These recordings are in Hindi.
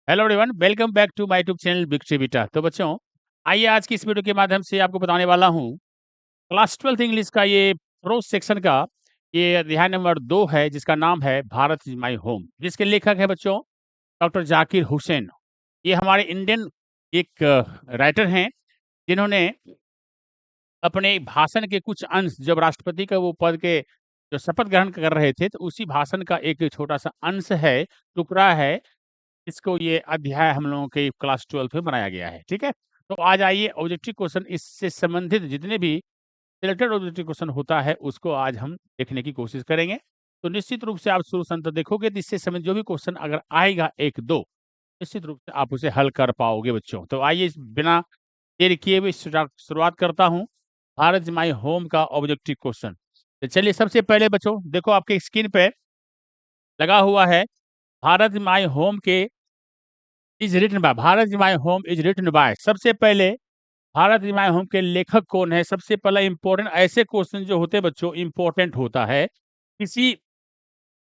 Hello everyone, welcome back to my YouTube channel big बेटा। तो बच्चों, आइए आज की इस वीडियो के माध्यम से आपको बताने वाला हूँ क्लास 12th इंग्लिश का ये प्रोज सेक्शन का ये अध्याय नंबर 2 है, जिसका नाम है भारत इज माय होम, जिसके लेखक है बच्चों डॉक्टर जाकिर हुसैन। ये हमारे इंडियन एक राइटर हैं, जिन्होंने अपने भाषण के कुछ अंश, जब राष्ट्रपति का वो पद के जो शपथ ग्रहण कर रहे थे, तो उसी भाषण का एक छोटा सा अंश है, टुकड़ा है, इसको ये अध्याय हम लोगों के क्लास 12 में बनाया गया है। ठीक है? तो आज आइए ऑब्जेक्टिव क्वेश्चन, इससे संबंधित जितने भी सिलेक्टेड ऑब्जेक्टिव क्वेश्चन होता है, उसको आज हम देखने की कोशिश करेंगे। तो निश्चित रूप से आप शुरू से अंत तक देखोगे तो इससे संबंधित जो भी क्वेश्चन अगर आएगा 1-2, निश्चित रूप से आप उसे हल कर पाओगे बच्चों। तो आइए बिना देर किए हुए शुरुआत करता हूँ भारत इज माय होम का ऑब्जेक्टिव क्वेश्चन। तो चलिए, सबसे पहले बच्चों देखो, आपके स्क्रीन पे लगा हुआ है भारत इज माय होम के is written by, Bharat is my home is written by. सबसे पहले भारत इज माय होम के लेखक कौन है? सबसे पहला इंपॉर्टेंट, ऐसे क्वेश्चन जो होते हैं बच्चों इंपॉर्टेंट होता है, किसी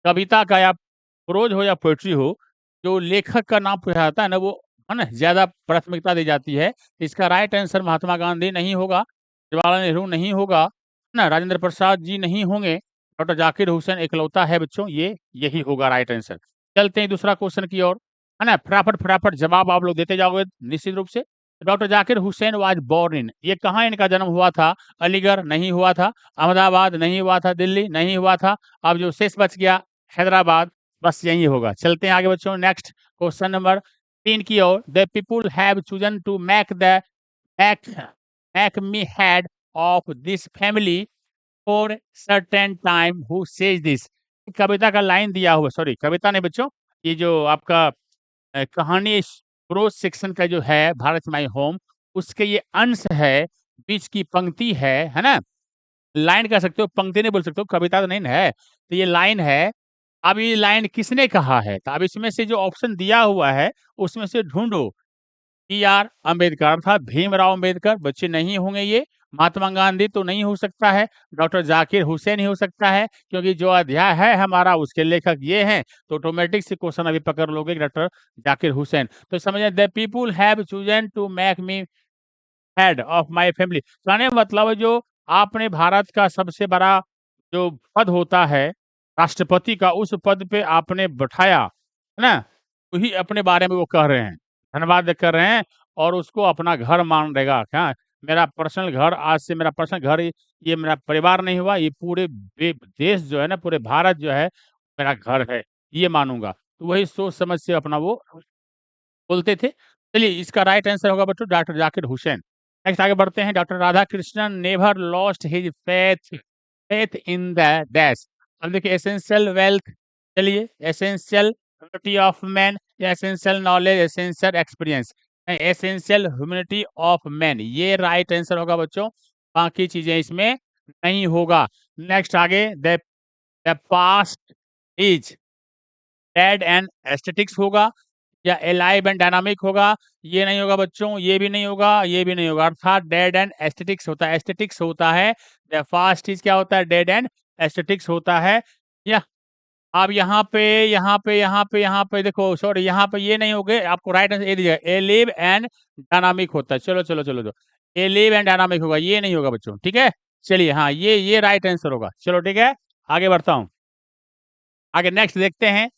कविता का या प्रोज हो या पोएट्री हो, जो लेखक का नाम पूछा जाता है ना, वो है ना ज्यादा प्राथमिकता दी जाती है। इसका राइट आंसर महात्मा गांधी नहीं होगा, जवाहरलाल नेहरू नहीं होगा, है ना, राजेंद्र प्रसाद जी नहीं होंगे, डॉक्टर जाकिर हुसैन इकलौता है बच्चों, ये यही होगा राइट आंसर। चलते हैं दूसरा क्वेश्चन की ओर, है ना, फटाफट फटाफट जवाब आप लोग देते जाओगे निश्चित रूप से। Doctor Zakir Hussain was born in, ये कहाँ इनका जन्म हुआ था? अलीगढ़ नहीं हुआ था, अहमदाबाद नहीं हुआ था, दिल्ली नहीं हुआ था, अब जो शेष बच गया हैदराबाद, बस यही होगा। चलते हैं आगे बच्चों, नेक्स्ट क्वेश्चन नंबर 3 की ओर। The people have chosen to make make me head of this family for certain time, who says this. कविता का लाइन दिया हुआ, सॉरी कविता नहीं बच्चों, ये जो आपका कहानी प्रोज सेक्शन का जो है भारत माई होम, उसके ये अंश है, बीच की पंक्ति है ना, लाइन कह सकते हो, पंक्ति नहीं बोल सकते हो, कविता तो नहीं ना है, तो ये लाइन है। अब ये लाइन किसने कहा है? तो अब इसमें से जो ऑप्शन दिया हुआ है उसमें से ढूंढो। बी आर अम्बेडकर अर्थात भीमराव अम्बेडकर बच्चे नहीं होंगे ये, महात्मा गांधी तो नहीं हो सकता है, डॉक्टर जाकिर हुसैन ही हो सकता है, क्योंकि जो अध्याय है हमारा उसके लेखक ये हैं, तो ऑटोमेटिक से क्वेश्चन अभी पकड़ लोगे डॉक्टर जाकिर हुसैन। तो समझे, the people have chosen to make me head of my family, कहने का मतलब है जो आपने भारत का सबसे बड़ा जो पद होता है राष्ट्रपति का, उस पद पे आपने बैठाया, है ना, वही अपने बारे में वो कह रहे हैं, धन्यवाद कर रहे हैं, और उसको अपना घर मान रहेगा क्या? मेरा पर्सनल घर, आज से मेरा पर्सनल घर, ये मेरा परिवार नहीं हुआ, ये पूरे देश जो है ना, पूरे भारत जो है मेरा घर है, ये मानूंगा। तो वही सोच समझ से अपना वो बोलते थे। चलिए, इसका राइट आंसर होगा बच्चों डॉक्टर जाकिर हुसैन। नेक्स्ट आगे बढ़ते हैं, doctor Radha Krishnan never lost his faith faith in the dash. अब देखिए, एसेंशियल वेल्थ, चलिए एसेंशियल ह्यूमैनिटी ऑफ मैन, या essential knowledge, essential experience, essential humanity of man, ये राइट आंसर होगा बच्चों, बाकी चीजें इसमें नहीं होगा। नेक्स्ट आगे, the past is dead and aesthetics होगा, या अलाइव एंड डायनामिक होगा, ये नहीं होगा बच्चों, ये भी नहीं होगा, ये भी नहीं होगा, अर्थात डेड एंड एस्थेटिक्स होता है, एस्थेटिक्स होता है। द फास्ट इज क्या होता है? डेड एंड एस्थेटिक्स होता है। या अब यहाँ पे देखो, सॉरी यहाँ पे ये नहीं हो गए, आपको राइट आंसर ये दीजिएगा, एलिव एंड डायनामिक होता है। चलो चलो चलो दो, एलिव एंड डायनामिक होगा, ये नहीं होगा बच्चों, ठीक है। चलिए, हाँ ये राइट आंसर होगा। चलो ठीक है, आगे बढ़ता हूँ, आगे नेक्स्ट देखते हैं।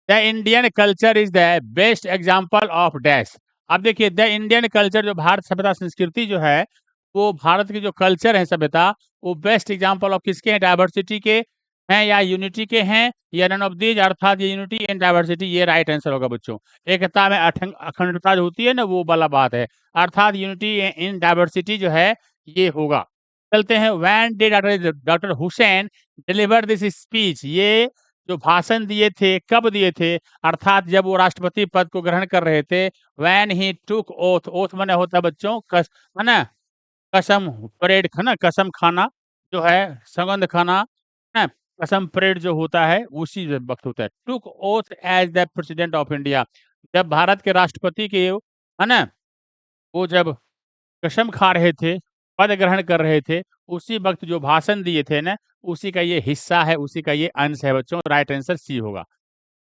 The Indian culture is the best example of dash. अब देखिए, द इंडियन कल्चर, जो भारत सभ्यता संस्कृति जो है, वो भारत की जो कल्चर है सभ्यता, वो बेस्ट एग्जाम्पल ऑफ किसके हैं? डाइवर्सिटी के हैं, या यूनिटी के हैं, या नन ऑफ दीज, अर्थात ये यूनिटी एंड डाइवर्सिटी, ये राइट आंसर होगा बच्चों। एकता में अखंडता जो होती है ना, वो वाला बात है, अर्थात यूनिटी इन डाइवर्सिटी जो है, ये होगा। चलते हैं, when did doctor Hussain deliver this speech, ये जो भाषण दिए थे कब दिए थे? अर्थात जब वो राष्ट्रपति पद को ग्रहण कर रहे थे। When he took oath, oath माने होता है बच्चों है ना, कसम परेड, है ना, कसम खाना जो है, सौगंध खाना, है ना, कसम परेड जो होता है उसी वक्त होता है। Took oath as the president of India, जब भारत के राष्ट्रपति के, है ना, वो जब कसम खा रहे थे, पद ग्रहण कर रहे थे, उसी वक्त जो भाषण दिए थे ना, उसी का ये हिस्सा है, उसी का ये अंश है बच्चों, राइट आंसर सी होगा।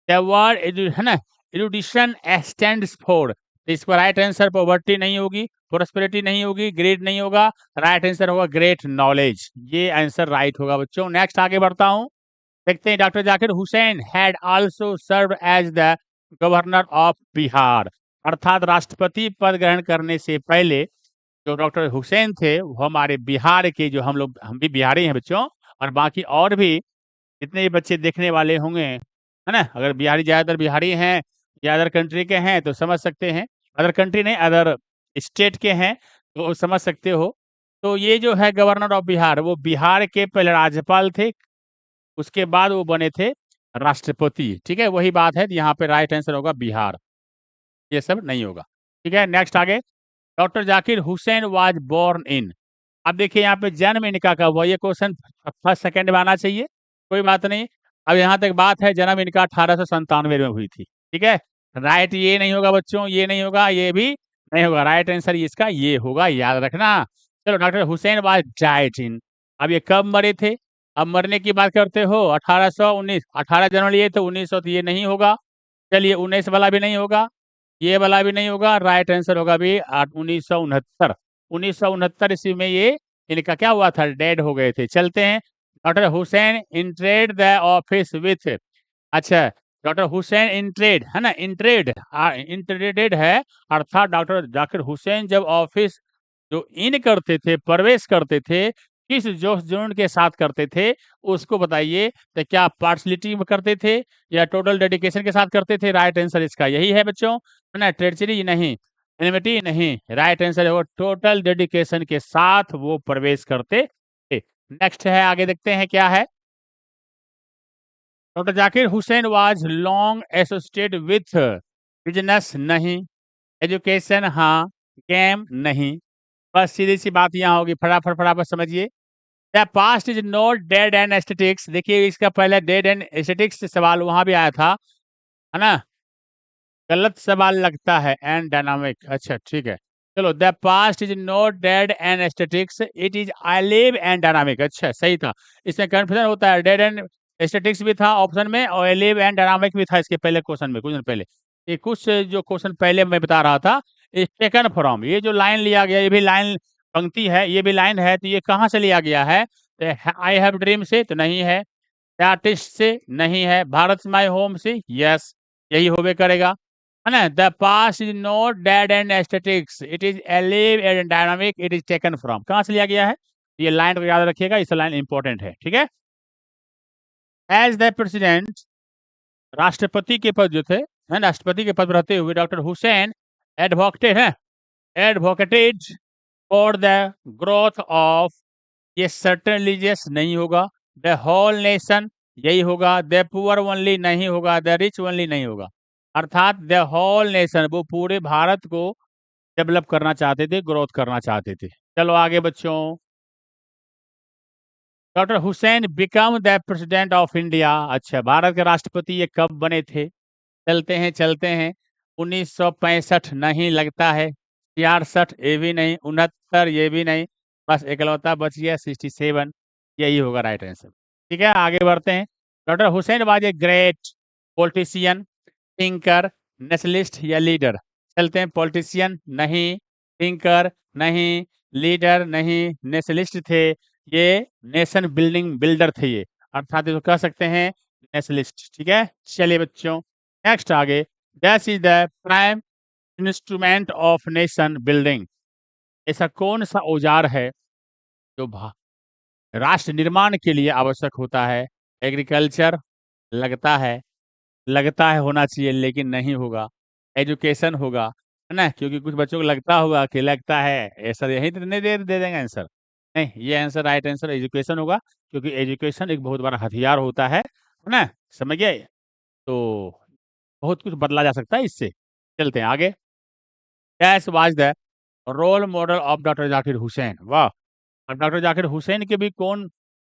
द वर्ड है ना, एरुडिशन स्टैंड्स फॉर, तो इसका राइट आंसर पॉवर्टी नहीं होगी, प्रोस्पेरिटी नहीं होगी, ग्रेड नहीं होगा, राइट आंसर होगा ग्रेट नॉलेज। ये आंसर राइट होगा बच्चों। नेक्स्ट आगे बढ़ता हूँ, देखते हैं। Doctor Zakir Hussain had also serve as the governor of Bihar, अर्थात राष्ट्रपति पद ग्रहण करने से पहले जो डॉक्टर हुसैन थे वो हमारे बिहार के, जो हम भी बिहारी हैं बच्चों, और बाकी और भी जितने भी बच्चे देखने वाले होंगे, है ना, अगर बिहारी ज़्यादातर बिहारी हैं या अदर कंट्री के हैं तो समझ सकते हैं, अदर कंट्री नहीं अदर स्टेट के हैं तो समझ सकते हो। तो ये जो है गवर्नर ऑफ बिहार, वो बिहार के पहले राज्यपाल थे, उसके बाद वो बने थे राष्ट्रपति, ठीक है, वही बात है। यहाँ पे राइट आंसर होगा बिहार, ये सब नहीं होगा, ठीक है। नेक्स्ट आगे, doctor Zakir Hussain was born in, अब देखिए यहाँ पे जन्म इनका कब हुआ, ये क्वेश्चन फर्स्ट सेकंड में आना चाहिए, कोई बात नहीं। अब यहाँ तक बात है, जन्म इनका 1897 में हुई थी, ठीक है। राइट ये नहीं होगा बच्चों, ये नहीं होगा, ये भी नहीं होगा, राइट आंसर इसका ये होगा, याद रखना। चलो, doctor Hussain was died in, अब ये कब मरे थे, अब मरने की बात करते हो 1819, 18 जनवरी ये तो 1900, तो ये नहीं होगा। चलिए 19 वाला भी नहीं होगा, ये वाला भी नहीं होगा, राइट आंसर होगा भी 1969, 1969 ईस्वी में ये इनका क्या हुआ था, डेड हो गए थे। चलते हैं, doctor Hussain entered the office with, अच्छा, डॉक्टर हुसैन इंट्रेड है ना, इंट्रेडेड है, अर्थात डॉक्टर जाकिर हुसैन जब ऑफिस जो इन करते थे, प्रवेश करते थे, किस जोश जुनून के साथ करते थे उसको बताइए। तो क्या पार्शलिटी में करते थे या टोटल डेडिकेशन के साथ करते थे, राइट आंसर इसका यही है बच्चों, है ना, ट्रेचरी नहीं, एनिमिटी नहीं, राइट आंसर है वो टोटल डेडिकेशन के साथ वो प्रवेश करते थे। नेक्स्ट है, आगे देखते हैं क्या है। Doctor Zakir Hussain was long associated with, business नहीं, एजुकेशन हाँ, गेम नहीं, बस सीधी सी बात यहाँ होगी, फटाफट फटाफट समझिए। The past is not dead and aesthetics, देखिए इसका पहले डेड एंड एस्थेटिक्स से सवाल वहां भी आया था, है ना, गलत सवाल लगता है, एंड डायनामिक, अच्छा ठीक है। चलो, the past is not dead and aesthetics, it is अलिव and dynamic, अच्छा सही था। इसमें कंफ्यूजन होता है, डेड एंड एस्थेटिक्स भी था ऑप्शन में और अलिव एंड डायनामिक भी था इसके पहले क्वेश्चन में, कुछ दिन पहले। ये कुछ जो क्वेश्चन पहले मैं बता रहा था, इज टेकन फ्रॉम, ये जो लाइन लिया गया, ये भी लाइन पंक्ति है, ये भी लाइन है, तो ये कहाँ से लिया गया है, आई हैव ड्रीम से तो नहीं है, आर्टिस्ट से नहीं है, भारत माय होम से यस, यही होबे करेगा, है ना। The past is not dead and statics, it is अलिव and dynamic, it is taken from, कहाँ से लिया गया है, ये लाइन को याद रखिएगा, इस लाइन इंपॉर्टेंट है, ठीक है। एज द प्रेसिडेंट, राष्ट्रपति के पद जो थे, है ना, राष्ट्रपति के पद पर रहते हुए डॉक्टर हुसैन एडवोकेटेड है, advocated for the growth of, ये सर्टेन रिलीजियस नहीं होगा, द होल नेशन यही होगा, द पुअर ओनली नहीं होगा, द रिच ओनली नहीं होगा, अर्थात द होल नेशन, वो पूरे भारत को डेवलप करना चाहते थे, ग्रोथ करना चाहते थे। चलो आगे बच्चों, doctor Hussain become the president of India, अच्छा भारत के राष्ट्रपति ये कब बने थे, चलते हैं 1965 नहीं लगता है, 66 ये भी नहीं, 69 ये भी नहीं, बस इकलौता बच गया 67, यही होगा राइट आंसर, ठीक है। आगे बढ़ते हैं, doctor Hussain was a great politician, thinker, nationalist या लीडर, चलते हैं, पॉलिटिशियन नहीं, थिंकर नहीं, लीडर नहीं, नेशनलिस्ट थे, ये नेशन बिल्डिंग बिल्डर थे ये, अर्थात इसको कह सकते हैं नेशनलिस्ट, ठीक है। चलिए बच्चों, नेक्स्ट आगे, that is the prime instrument of nation building, ऐसा कौन सा औजार है जो राष्ट्र निर्माण के लिए आवश्यक होता है, एग्रीकल्चर लगता है होना चाहिए लेकिन नहीं होगा, एजुकेशन होगा, है ना, क्योंकि कुछ बच्चों को लगता होगा कि लगता है, ऐसा यही तो नहीं दे देंगे आंसर, नहीं, ये आंसर राइट आंसर एजुकेशन होगा, क्योंकि एजुकेशन एक बहुत बड़ा हथियार होता है ना, समझ गए, तो बहुत कुछ बदला जा सकता है इससे। चलते हैं आगे, that was the role model of doctor Zakir Hussain, वाह, और डॉक्टर जाकिर हुसैन के भी कौन,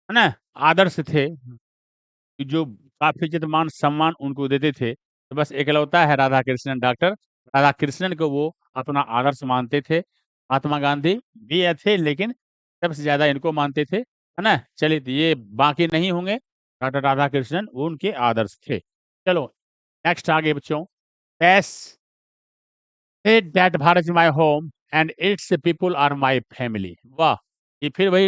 है ना, आदर्श थे, कि जो काफ़ी इज़्ज़त मान सम्मान उनको देते थे, तो बस इकलौता है राधा कृष्णन, डॉक्टर राधा कृष्णन को वो अपना आदर्श मानते थे। महात्मा गांधी भी थे लेकिन सबसे ज़्यादा इनको मानते थे, है ना? चलिए, तो ये बाकी नहीं होंगे, डॉक्टर राधा कृष्णन वो उनके आदर्श थे। चलो नेक्स्ट आगे बच्चों, Yes, said that Bharat is my home and its people are my family. वाह! ये फिर वही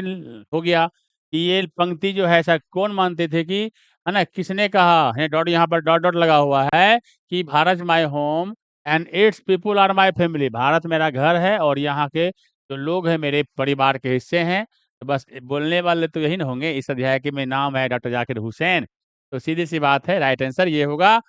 हो गया कि ये पंक्ति जो है ऐसा कौन मानते थे कि है ना, किसने कहा है डॉट यहाँ पर डॉट डॉट लगा हुआ है कि Bharat is my home and its people are my family. Bharat मेरा घर है और यहाँ के जो लोग हैं मेरे परिवार के हिस्से हैं। तो बस बोलने वाले तो यही ना होंगे। इस अध्याय के में नाम है डॉक्टर ज़ाकिर हुसैन। तो सीधी-सी बात है, राइट आंसर ये होगा।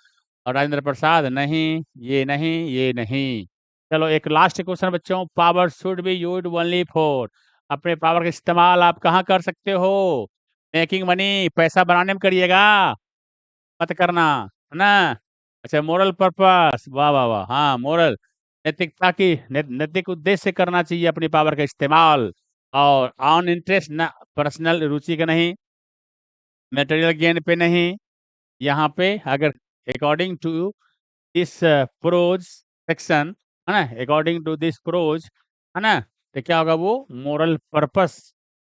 और राजेंद्र प्रसाद नहीं, ये नहीं, ये नहीं। चलो एक लास्ट क्वेश्चन बच्चों, power should be used only for, अपने पावर का इस्तेमाल आप कहाँ कर सकते हो? मेकिंग मनी, पैसा बनाने में करिएगा, मत करना, है ना? अच्छा, मोरल पर्पस, वाह, वाह, वाह! हाँ, मोरल, नैतिकता की नैतिक उद्देश्य से करना चाहिए अपनी पावर का इस्तेमाल, और ऑन इंटरेस्ट ना, पर्सनल रुचि का नहीं, मटेरियल गेन पे नहीं। यहाँ पे अगर according to this prose section, है ना, अकॉर्डिंग टू दिस प्रोज, है ना, तो क्या होगा वो मोरल पर्पस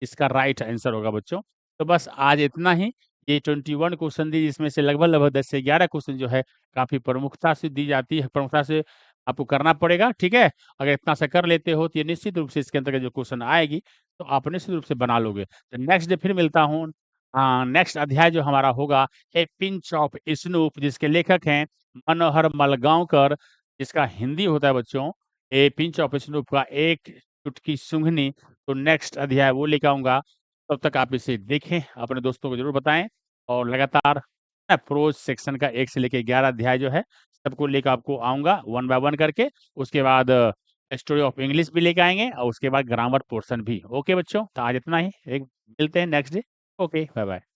इसका राइट आंसर होगा बच्चों। तो बस आज इतना ही। ये 21 क्वेश्चन दी, जिसमें से लगभग 10 से 11 क्वेश्चन जो है काफ़ी प्रमुखता से दी जाती है, प्रमुखता से आपको करना पड़ेगा, ठीक है? अगर इतना सा कर लेते हो तो ये निश्चित रूप से इसके अंतर्गत जो क्वेश्चन आएगी तो आप निश्चित रूप से बना लोगे। तो नेक्स्ट डे फिर मिलता हूँ। नेक्स्ट अध्याय जो हमारा होगा, ए पिंच ऑफ स्नूप, जिसके लेखक हैं मनोहर मलगांवकर, जिसका हिंदी होता है बच्चों ए पिंच ऑफ स्नूप का एक चुटकी सूंघनी। तो नेक्स्ट अध्याय वो लेके आऊँगा। तब तक आप इसे देखें, अपने दोस्तों को ज़रूर बताएँ, और लगातार प्रोज सेक्शन का 1 से लेके 11 अध्याय जो है, सबको लेकर आपको आऊँगा वन बाय वन करके। उसके बाद स्टोरी ऑफ इंग्लिश भी लेके आएँगे और उसके बाद ग्रामर पोर्शन भी। ओके बच्चों, तो आज इतना ही। एक मिलते हैं नेक्स्ट डे। Okay, bye-bye.